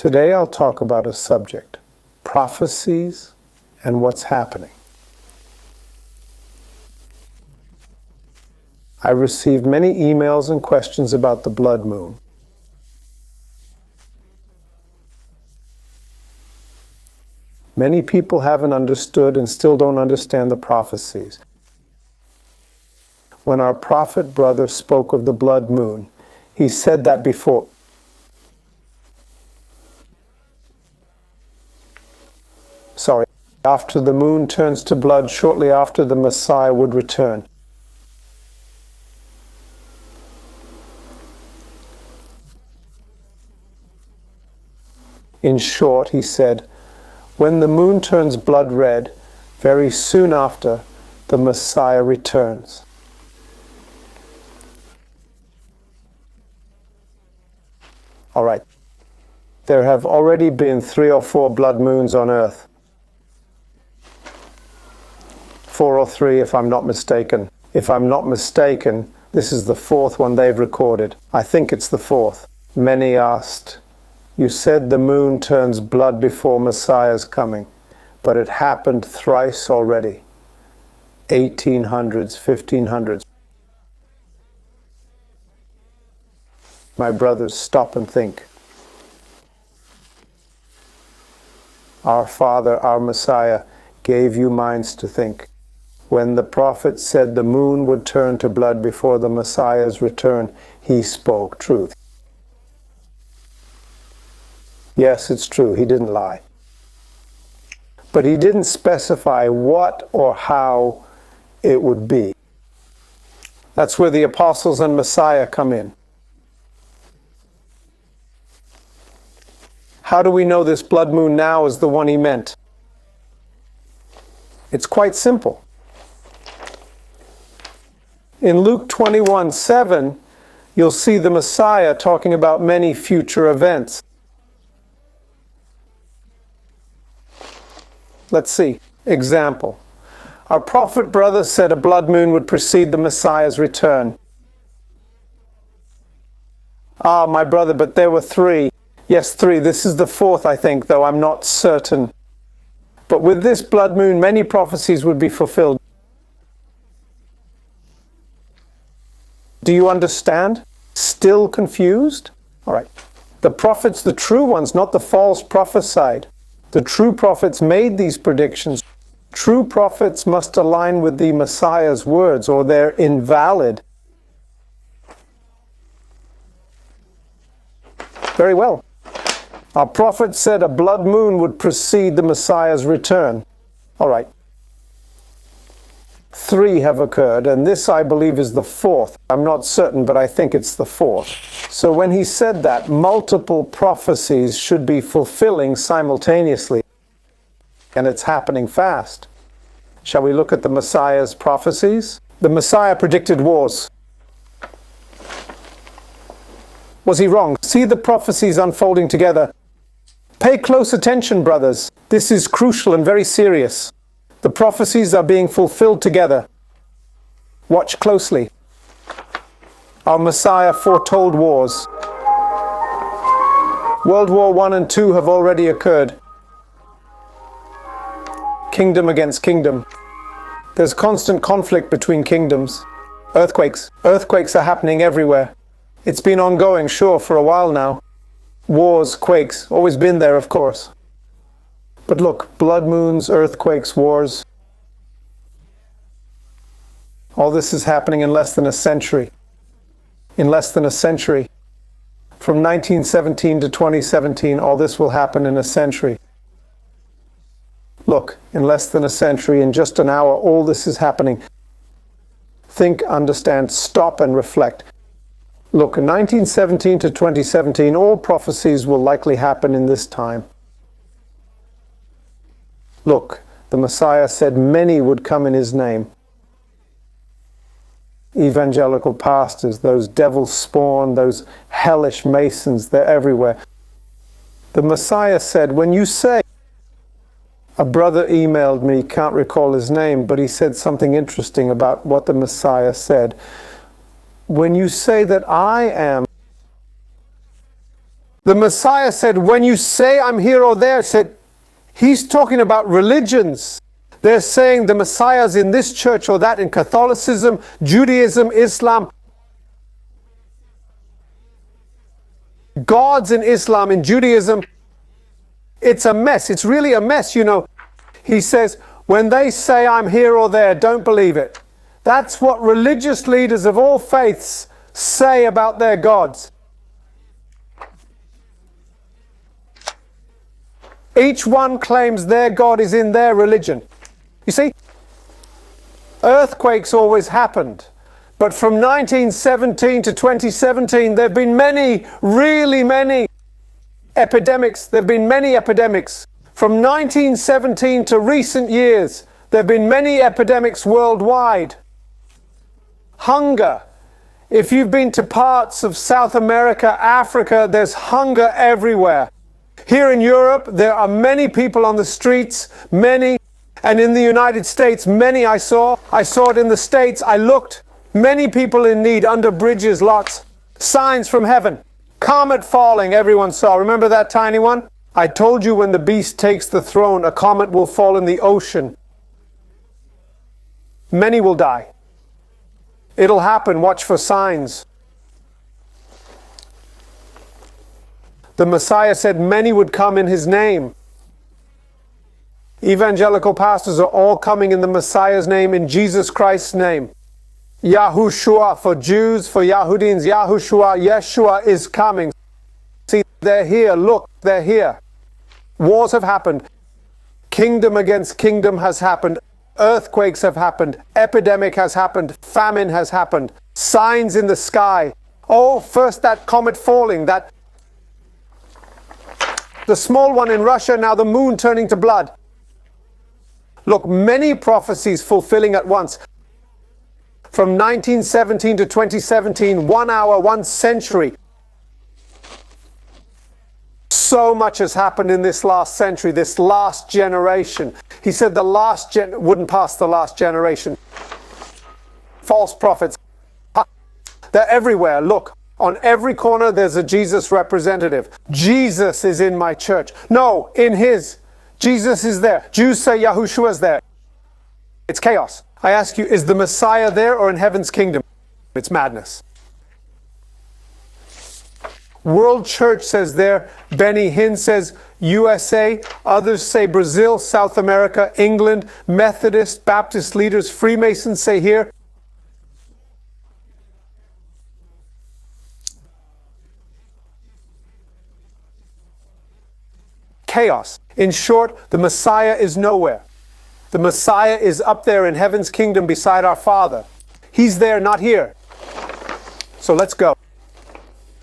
Today I'll talk about a subject, prophecies and what's happening. I received many emails and questions about the blood moon. Many people haven't understood and still don't understand the prophecies. When our prophet brother spoke of the blood moon, he said that before. After the moon turns to blood, shortly after the Messiah would return. In short, he said, when the moon turns blood red, very soon after, the Messiah returns. All right. There have already been 3 or 4 blood moons on Earth. 4 or 3 if I'm not mistaken. If I'm not mistaken, this is the 4th one they've recorded. I think it's the 4th. Many asked, you said the moon turns blood before Messiah's coming, but it happened thrice already. 1800s, 1500s. My brothers, stop and think. Our Father, our Messiah, gave you minds to think. When the prophet said the moon would turn to blood before the Messiah's return, he spoke truth. Yes, it's true, he didn't lie. But he didn't specify what or how it would be. That's where the apostles and Messiah come in. How do we know this blood moon now is the one he meant? It's quite simple. In Luke 21:7, you'll see the Messiah talking about many future events. Let's see. Example. Our prophet brother said a blood moon would precede the Messiah's return. Ah, my brother, but there were 3. Yes, 3. This is the 4th, I think, though I'm not certain. But with this blood moon, many prophecies would be fulfilled. Do you understand? Still confused? All right. The prophets, the true ones, not the false, prophesied. The true prophets made these predictions. True prophets must align with the Messiah's words or they're invalid. Very well. Our prophet said a blood moon would precede the Messiah's return. All right. 3 have occurred, and this, I believe, is the 4th. I'm not certain, but I think it's the 4th. So when he said that, multiple prophecies should be fulfilling simultaneously, and it's happening fast. Shall we look at the Messiah's prophecies? The Messiah predicted wars. Was he wrong? See the prophecies unfolding together. Pay close attention, brothers. This is crucial and very serious. The prophecies are being fulfilled together. Watch closely. Our Messiah foretold wars. World War I and II have already occurred. Kingdom against kingdom. There's constant conflict between kingdoms. Earthquakes. Earthquakes are happening everywhere. It's been ongoing, sure, for a while now. Wars, quakes, always been there, of course. But look, blood moons, earthquakes, wars. All this is happening in less than a century. In less than a century. From 1917 to 2017, all this will happen in a century. Look, in less than a century, in just an hour, all this is happening. Think, understand, stop and reflect. Look, in 1917 to 2017, all prophecies will likely happen in this time. Look, the Messiah said many would come in his name. Evangelical pastors, those devil spawn, those hellish masons, they're everywhere. The Messiah said, when you say, a brother emailed me, can't recall his name, but he said something interesting about what the Messiah said. When you say that I am The Messiah said, when you say I'm here or there, said, he's talking about religions. They're saying the Messiah's in this church or that, in Catholicism, Judaism, Islam. Gods in Islam, in Judaism. It's a mess. It's really a mess, you know. He says, when they say I'm here or there, don't believe it. That's what religious leaders of all faiths say about their gods. Each one claims their God is in their religion. You see, earthquakes always happened. But from 1917 to 2017, there have been many, really many epidemics. There have been many epidemics. From 1917 to recent years, there have been many epidemics worldwide. Hunger. If you've been to parts of South America, Africa, there's hunger everywhere. Here in Europe, there are many people on the streets, many. And in the United States, many I saw. I saw it in the States. I looked. Many people in need, under bridges, lots. Signs from heaven. Comet falling, everyone saw. Remember that tiny one? I told you when the beast takes the throne, a comet will fall in the ocean. Many will die. It'll happen. Watch for signs. The Messiah said many would come in his name. Evangelical pastors are all coming in the Messiah's name, in Jesus Christ's name. Yahushua for Jews, for Yahudians, Yahushua, Yeshua is coming. See, they're here. Look, they're here. Wars have happened. Kingdom against kingdom has happened. Earthquakes have happened. Epidemic has happened. Famine has happened. Signs in the sky. Oh, first that comet falling, the small one in Russia, now the moon turning to blood. Look, many prophecies fulfilling at once. From 1917 to 2017, 1 hour, 1 century. So much has happened in this last century, this last generation. He said the last wouldn't pass the last generation. False prophets. They're everywhere. Look, on every corner there's a Jesus representative. Jesus is in my church. No, in his. Jesus is there. Jews say Yahushua's there. It's chaos. I ask you, is the Messiah there or in heaven's kingdom? It's madness. World Church says there. Benny Hinn says USA. Others say Brazil, South America, England. Methodist, Baptist leaders, Freemasons say here. Chaos. In short, the Messiah is nowhere. The Messiah is up there in heaven's kingdom beside our Father. He's there, not here. So let's go.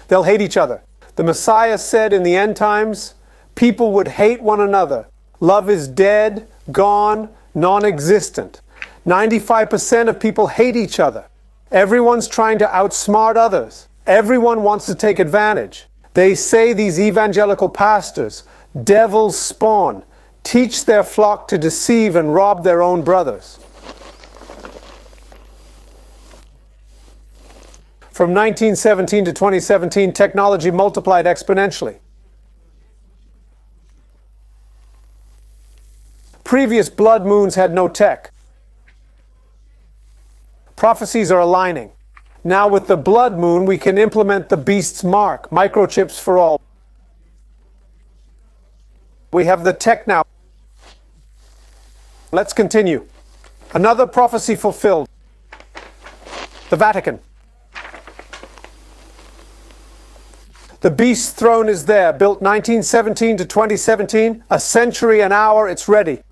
They'll hate each other. The Messiah said in the end times, people would hate one another. Love is dead, gone, non-existent. 95% of people hate each other. Everyone's trying to outsmart others. Everyone wants to take advantage. They say, these evangelical pastors, devils spawn, teach their flock to deceive and rob their own brothers. From 1917 to 2017, technology multiplied exponentially. Previous blood moons had no tech. Prophecies are aligning. Now with the blood moon, we can implement the beast's mark, microchips for all. We have the tech now. Let's continue. Another prophecy fulfilled. The Vatican. The beast's throne is there, built 1917 to 2017, a century, an hour, it's ready.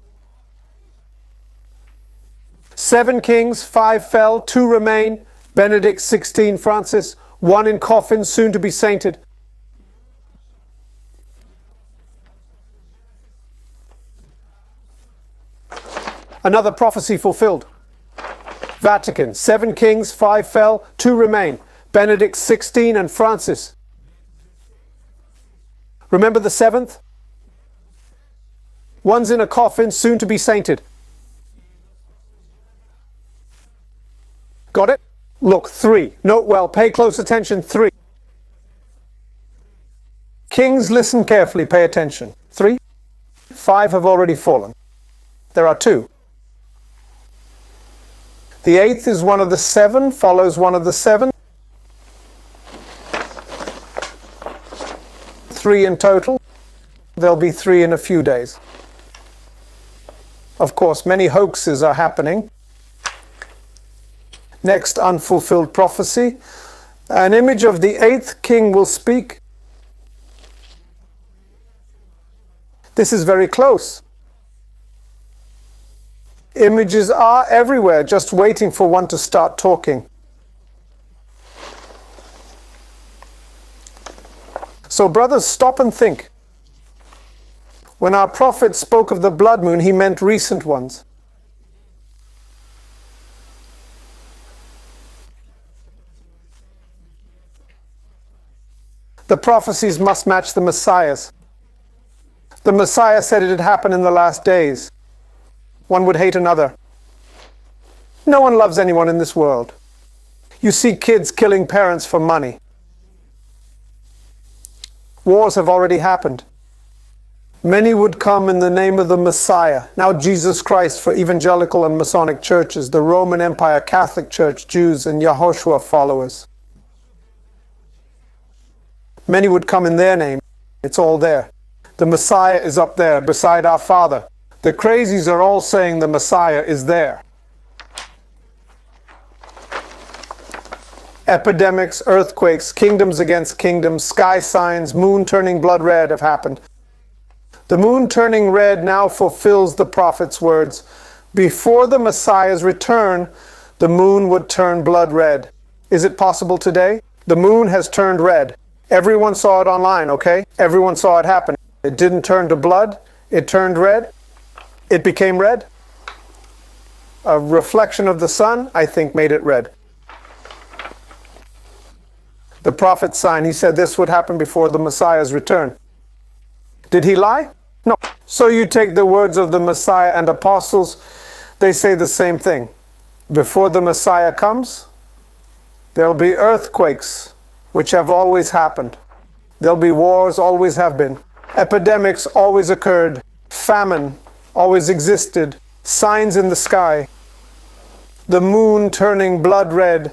7 kings, 5 fell, 2 remain, Benedict XVI, Francis, 1 in coffin, soon to be sainted. Another prophecy fulfilled. Vatican, 7 kings, 5 fell, 2 remain, Benedict XVI and Francis. Remember the 7th? 1's in a coffin, soon to be sainted. Got it? Look, 3. Note well, pay close attention, 3. Kings, listen carefully, pay attention. 3, 5 have already fallen. There are 2. The 8th is one of the 7, follows one of the 7. 3 in total. There'll be 3 in a few days. Of course, many hoaxes are happening. Next unfulfilled prophecy. An image of the 8th king will speak. This is very close. Images are everywhere, just waiting for one to start talking. So brothers, stop and think. When our prophet spoke of the blood moon, he meant recent ones. The prophecies must match the Messiahs. The Messiah said it had happened in the last days. One would hate another. No one loves anyone in this world. You see kids killing parents for money. Wars have already happened. Many would come in the name of the Messiah. Now Jesus Christ for evangelical and Masonic churches, the Roman Empire, Catholic Church, Jews, and Yahushua followers. Many would come in their name. It's all there. The Messiah is up there beside our Father. The crazies are all saying the Messiah is there. Epidemics, earthquakes, kingdoms against kingdoms, sky signs, moon turning blood red have happened. The moon turning red now fulfills the prophet's words. Before the Messiah's return, the moon would turn blood red. Is it possible today? The moon has turned red. Everyone saw it online, okay? Everyone saw it happen. It didn't turn to blood. It turned red. It became red. A reflection of the sun, I think, made it red. The prophet's sign, he said this would happen before the Messiah's return. Did he lie? No. So you take the words of the Messiah and apostles, they say the same thing. Before the Messiah comes, there'll be earthquakes, which have always happened. There'll be wars, always have been. Epidemics always occurred. Famine always existed. Signs in the sky. The moon turning blood red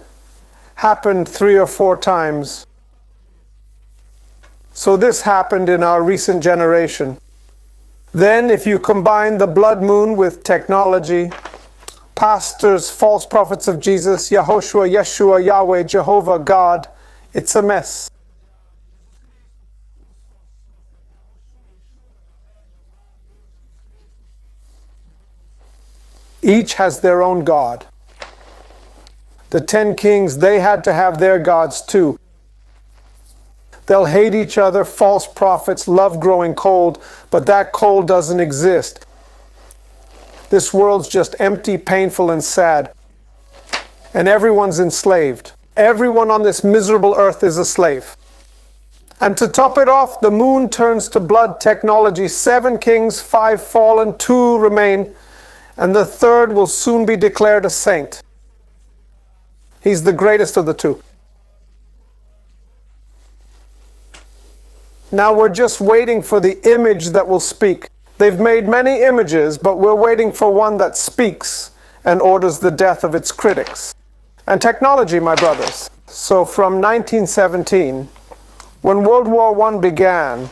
happened 3 or 4 times. So this happened in our recent generation. Then if you combine the blood moon with technology, pastors, false prophets of Jesus, Yahushua, Yeshua, Yahweh, Jehovah, God, it's a mess. Each has their own God. The 10 kings, they had to have their gods too. They'll hate each other, false prophets, love growing cold, but that cold doesn't exist. This world's just empty, painful, and sad. And everyone's enslaved. Everyone on this miserable earth is a slave. And to top it off, the moon turns to blood technology. 7 kings, 5 fallen, 2 remain, and the 3rd will soon be declared a saint. He's the greatest of the 2. Now we're just waiting for the image that will speak. They've made many images, but we're waiting for one that speaks and orders the death of its critics. And technology, my brothers. So from 1917, when World War I began,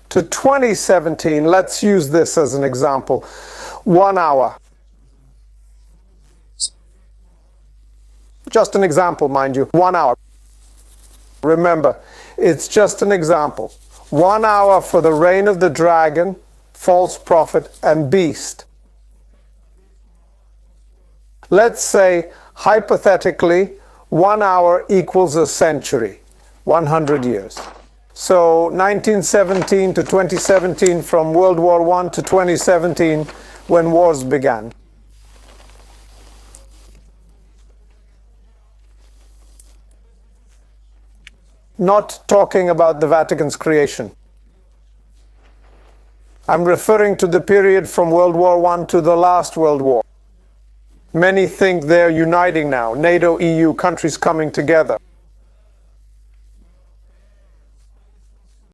to 2017, let's use this as an example. 1 hour. Just an example, mind you. 1 hour. Remember, it's just an example. 1 hour for the reign of the dragon, false prophet, and beast. Let's say, hypothetically, 1 hour equals a century, 100 years. So 1917 to 2017, from World War I to 2017, when wars began. Not talking about the Vatican's creation. I'm referring to the period from World War I to the last World War. Many think they're uniting now, NATO, EU countries coming together.